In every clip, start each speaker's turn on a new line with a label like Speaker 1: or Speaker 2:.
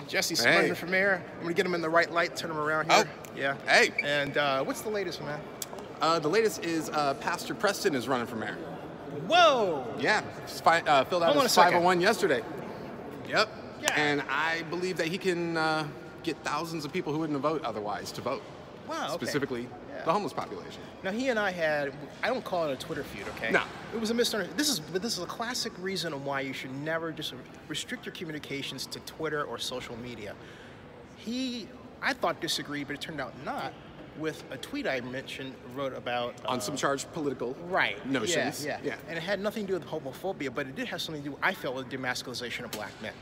Speaker 1: Jesse's running for mayor. I'm gonna get him in the right light, turn him around here.
Speaker 2: Oh.
Speaker 1: Yeah.
Speaker 2: Hey.
Speaker 1: And what's the latest, man?
Speaker 2: The latest is Pastor Preston is running for mayor.
Speaker 1: Whoa.
Speaker 2: Yeah. Filled out his 501 yesterday. Yep.
Speaker 1: Yeah.
Speaker 2: And I believe that he can get thousands of people who wouldn't vote otherwise to vote.
Speaker 1: Wow. Okay.
Speaker 2: Specifically the homeless population.
Speaker 1: Now he and I I don't call it a Twitter feud, okay?
Speaker 2: No.
Speaker 1: It was a misunderstanding. This is a classic reason of why you should never just restrict your communications to Twitter or social media. I thought disagreed, but it turned out not, with a tweet I wrote about
Speaker 2: on some charged political notions.
Speaker 1: Yeah. And it had nothing to do with homophobia, but it did have something to do, I felt, with demasculization of black men.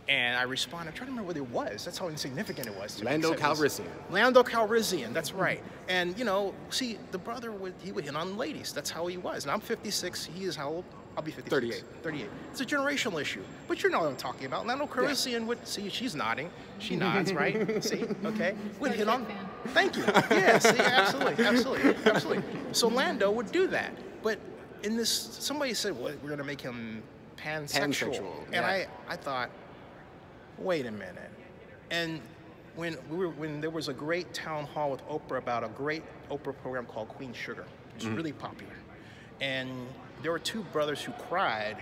Speaker 1: And I responded, I'm trying to remember what it was. That's how insignificant it was to me.
Speaker 2: Lando Calrissian.
Speaker 1: Lando Calrissian, that's right. And, you know, see, the brother, he would hit on ladies. That's how he was. Now, I'm 56. He is how old? I'll be 56.
Speaker 2: 38.
Speaker 1: 38. It's a generational issue. But you know what I'm talking about. Lando Calrissian would, see, she's nodding. She nods, right? See, okay. Would hit on, thank you. Yeah, see, absolutely. So Lando would do that. But in this, somebody said, well, we're going to make him pansexual. And I thought, wait a minute. And when there was a great town hall with Oprah about a great Oprah program called Queen Sugar, which was really popular. And there were two brothers who cried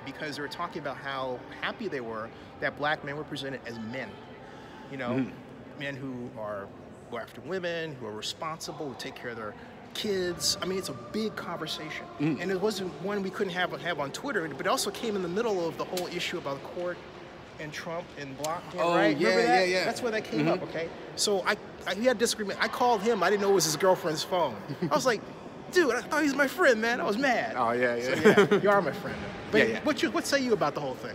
Speaker 1: because they were talking about how happy they were that black men were presented as men. You know, men who go after women, who are responsible, who take care of their kids. I mean, it's a big conversation. And it wasn't one we couldn't have on Twitter, but it also came in the middle of the whole issue about the court and Trump and Block, right?
Speaker 2: Yeah,
Speaker 1: Remember that?
Speaker 2: yeah.
Speaker 1: That's where that came up, okay? So he had disagreement. I called him. I didn't know it was his girlfriend's phone. I was like, dude, I thought he was my friend, man. I was mad.
Speaker 2: Oh, yeah.
Speaker 1: So, you are my friend. But what say you about the whole thing?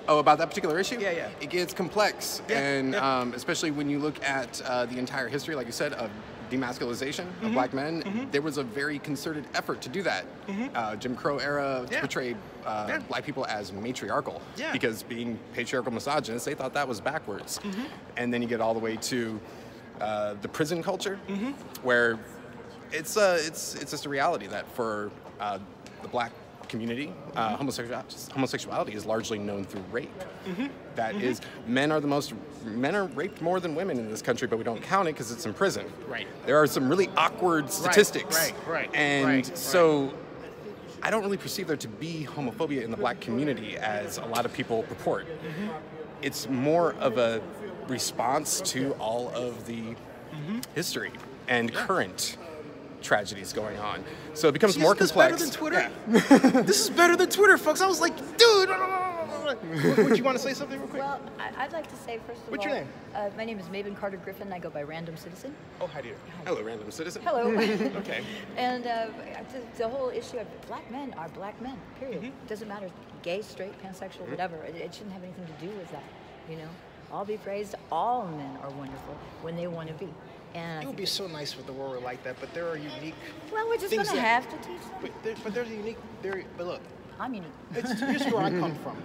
Speaker 2: Oh, about that particular issue?
Speaker 1: Yeah.
Speaker 2: It gets complex, and especially when you look at the entire history, like you said, of demasculization of black men, there was a very concerted effort to do that. Jim Crow era to portray black people as matriarchal, because being patriarchal misogynists, they thought that was backwards. And then you get all the way to the prison culture, where it's just a reality that for the black community, homosexuality is largely known through rape. That is, men are raped more than women in this country, but we don't count it because it's in prison.
Speaker 1: Right.
Speaker 2: There are some really awkward statistics. So I don't really perceive there to be homophobia in the black community as a lot of people purport. It's more of a response to all of the history and current tragedies going on. So it becomes more complex.
Speaker 1: This is better than Twitter? This is better than Twitter, folks. I was like, dude. Would you want to say something real quick?
Speaker 3: Well, I'd like to say, first of all...
Speaker 1: What's your name?
Speaker 3: My name is Maven Carter Griffin. I go by Random Citizen.
Speaker 1: Oh, how do you?
Speaker 2: Hello, Random Citizen.
Speaker 3: Hello.
Speaker 1: Okay.
Speaker 3: And the whole issue of black men are black men, period. It doesn't matter, gay, straight, pansexual, whatever. It shouldn't have anything to do with that, you know? All be praised. All men are wonderful when they want to be. And
Speaker 1: it would be so nice if the world were like that, but there are unique.
Speaker 3: Well, we're just going to have to teach them.
Speaker 1: But there's a unique. But look,
Speaker 3: I'm unique.
Speaker 1: Here's where I come from.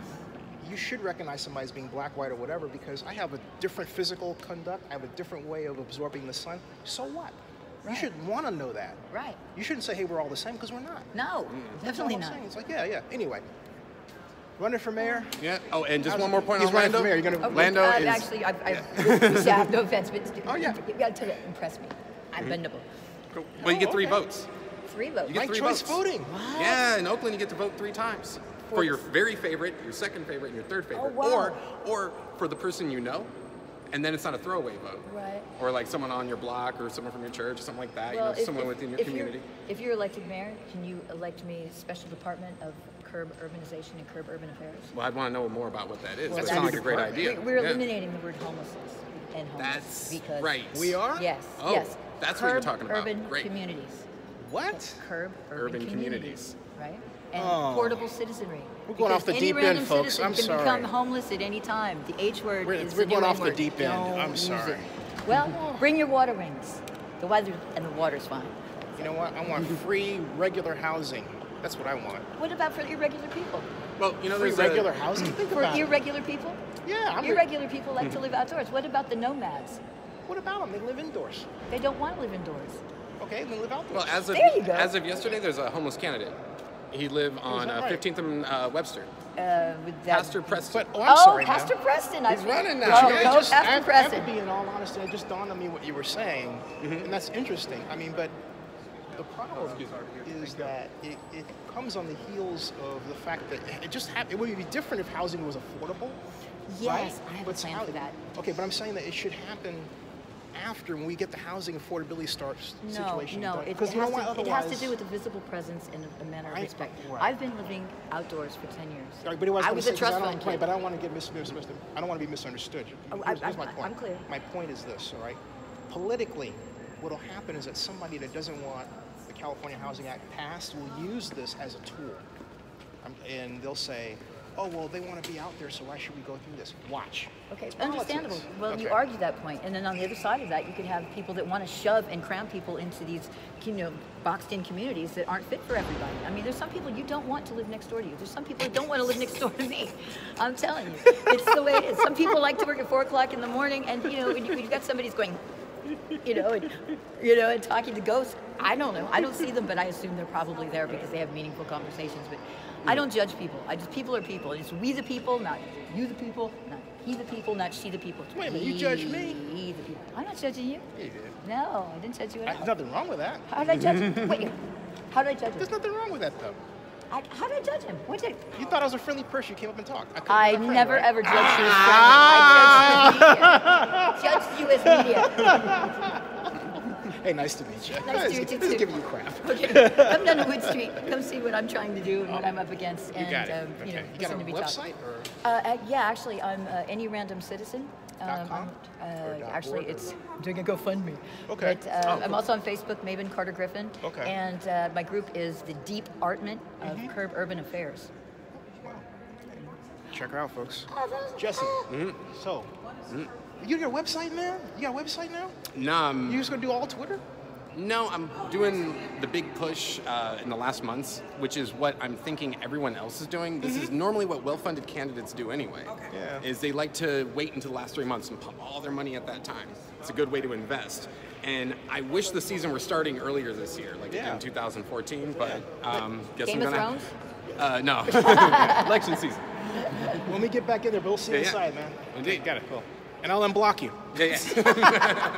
Speaker 1: You should recognize somebody as being black, white, or whatever, because I have a different physical conduct. I have a different way of absorbing the sun. So what? Right. You should want to know that.
Speaker 3: Right.
Speaker 1: You shouldn't say, hey, we're all the same, because we're not.
Speaker 3: No, definitely not.
Speaker 1: Saying. It's like, yeah. Anyway. Running for mayor?
Speaker 2: Yeah. Oh, and just one more point on
Speaker 1: running
Speaker 2: Lando.
Speaker 1: for mayor. You're gonna,
Speaker 2: Lando is...
Speaker 3: Actually, I have no offense, but you got to impress me. I'm bendable.
Speaker 2: Cool. Well, you get 3 votes.
Speaker 3: 3 votes?
Speaker 2: You get 3
Speaker 1: choice
Speaker 2: votes.
Speaker 1: voting.
Speaker 3: What?
Speaker 2: Yeah, in Oakland, you get to vote 3 times. For your very favorite, your second favorite, and your third favorite.
Speaker 3: Oh, wow.
Speaker 2: Or for the person you know, and then it's not a throwaway vote.
Speaker 3: Right.
Speaker 2: Or like someone on your block, or someone from your church, or something like that.
Speaker 3: Well,
Speaker 2: someone within your community.
Speaker 3: If you're elected mayor, can you elect me special department of curb urbanization and curb urban affairs?
Speaker 2: Well, I'd want to know more about what that is.
Speaker 1: Well,
Speaker 2: that sounds like a great idea.
Speaker 3: We're eliminating the word homelessness and homeless.
Speaker 2: That's
Speaker 3: because
Speaker 2: right.
Speaker 1: We are?
Speaker 3: Yes.
Speaker 2: Oh,
Speaker 3: yes.
Speaker 2: that's what you're talking about.
Speaker 3: Urban
Speaker 2: Great.
Speaker 3: communities.
Speaker 1: What?
Speaker 3: Curb urban communities. Right? And portable citizenry.
Speaker 1: We're going off the deep end, folks. I'm sorry.
Speaker 3: Can become homeless at any time. The H word is
Speaker 1: we're
Speaker 3: the new
Speaker 1: going
Speaker 3: N
Speaker 1: off the
Speaker 3: word.
Speaker 1: deep end.
Speaker 3: Don't
Speaker 1: I'm
Speaker 3: use
Speaker 1: sorry.
Speaker 3: it. Well, bring your water wings. The weather and the water's fine.
Speaker 1: You know what? I want free, regular housing. That's what I want.
Speaker 3: What about for irregular people?
Speaker 2: Well, you know,
Speaker 1: Free
Speaker 2: there's
Speaker 1: regular housing? Think
Speaker 3: For
Speaker 1: about it.
Speaker 3: irregular people?
Speaker 1: Yeah.
Speaker 3: Irregular people like to live outdoors. What about the nomads?
Speaker 1: What about them? They live indoors.
Speaker 3: They don't want to live indoors.
Speaker 1: Okay, they live outdoors.
Speaker 2: Well,
Speaker 3: There you go.
Speaker 2: as of yesterday, there's a homeless candidate. He lived on
Speaker 1: that right?
Speaker 2: 15th and Webster.
Speaker 3: with that.
Speaker 2: Pastor Preston.
Speaker 1: But, I'm sorry,
Speaker 3: Pastor
Speaker 1: man.
Speaker 3: Preston.
Speaker 2: He's running now.
Speaker 3: Go,
Speaker 1: I
Speaker 3: go
Speaker 1: just,
Speaker 3: Pastor
Speaker 1: I
Speaker 3: Preston.
Speaker 1: have to be in all honesty, it just dawned on me what you were saying, and that's interesting. I mean, but the problem is that it comes on the heels of the fact that it would be different if housing was affordable.
Speaker 3: Yes,
Speaker 1: right?
Speaker 3: I have a plan for that.
Speaker 1: Okay, but I'm saying that it should happen after, when we get the housing affordability situation.
Speaker 3: No, it has to do with a visible presence and a manner of respect.
Speaker 1: Right.
Speaker 3: I've been living outdoors for 10 years.
Speaker 1: Right, but
Speaker 3: I was a trust fund kid.
Speaker 1: But I don't want to get misunderstood. I don't want to be misunderstood. Here's my point.
Speaker 3: I'm clear.
Speaker 1: My point is this, all right? Politically, what will happen is that somebody that doesn't want the California Housing Act passed will use this as a tool. And they'll say, oh, well, they want to be out there, so why should we go through this? Watch.
Speaker 3: Okay,
Speaker 1: It's
Speaker 3: understandable.
Speaker 1: politics.
Speaker 3: Well,
Speaker 1: Okay.
Speaker 3: you argue that point, and then on the other side of that, you could have people that want to shove and cram people into these, boxed-in communities that aren't fit for everybody. I mean, there's some people you don't want to live next door to you. There's some people that don't want to live next door to me. I'm telling you, it's the way it is. Some people like to work at 4 o'clock in the morning, and when you've got somebody who's going, and talking to ghosts. I don't know. I don't see them, but I assume they're probably there because they have meaningful conversations. But I don't judge people. People are people. It's we the people, not you the people, not he the people, not she the people.
Speaker 1: Wait a minute, you judge me?
Speaker 3: He the people. I'm not judging you.
Speaker 1: Yeah, you did.
Speaker 3: No, I didn't judge you at all.
Speaker 1: There's nothing wrong with that.
Speaker 3: How did I judge him? Wait, how did I judge him?
Speaker 1: There's nothing wrong with that, though.
Speaker 3: How did I judge him? What did
Speaker 1: You thought I was a friendly person. You came up and talked.
Speaker 3: I never ever judged you as friendly. I judged you as media.
Speaker 1: Hey, nice to meet you.
Speaker 3: Nice to meet you,
Speaker 1: Just
Speaker 3: too.
Speaker 1: giving you crap.
Speaker 3: Okay, come down to Wood Street. Come see what I'm trying to do and what I'm up against.
Speaker 1: You got it.
Speaker 3: And,
Speaker 1: Okay. You got a
Speaker 3: listen to me talk.
Speaker 1: website or?
Speaker 3: Yeah, actually, I'm Any Random Citizen.
Speaker 1: .com?
Speaker 3: Actually, it's I'm doing a GoFundMe.
Speaker 1: Okay.
Speaker 3: But
Speaker 1: Oh,
Speaker 3: I'm
Speaker 1: cool.
Speaker 3: also on Facebook, Maven Carter Griffin.
Speaker 1: Okay.
Speaker 3: And my group is the Deep Artment of Curb Urban Affairs.
Speaker 1: Check her out, folks.
Speaker 3: Oh, those-
Speaker 1: Jesse. So, you got a website, man? You got a website now?
Speaker 2: No,
Speaker 1: You just gonna do all Twitter?
Speaker 2: No, I'm doing the big push in the last months, which is what I'm thinking everyone else is doing. This is normally what well-funded candidates do anyway.
Speaker 1: Yeah.
Speaker 2: Is they like to wait until the last 3 months and pump all their money at that time. It's a good way to invest. And I wish the season were starting earlier this year, like
Speaker 1: Yeah.
Speaker 2: in 2014. But guess
Speaker 3: Game
Speaker 2: I'm
Speaker 3: of
Speaker 2: gonna.
Speaker 3: Thrones?
Speaker 2: No, election season.
Speaker 1: When we get back in there, we'll see
Speaker 2: Yeah,
Speaker 1: inside, man.
Speaker 2: Indeed.
Speaker 1: Got it. Cool. And I'll unblock you.
Speaker 2: Yeah.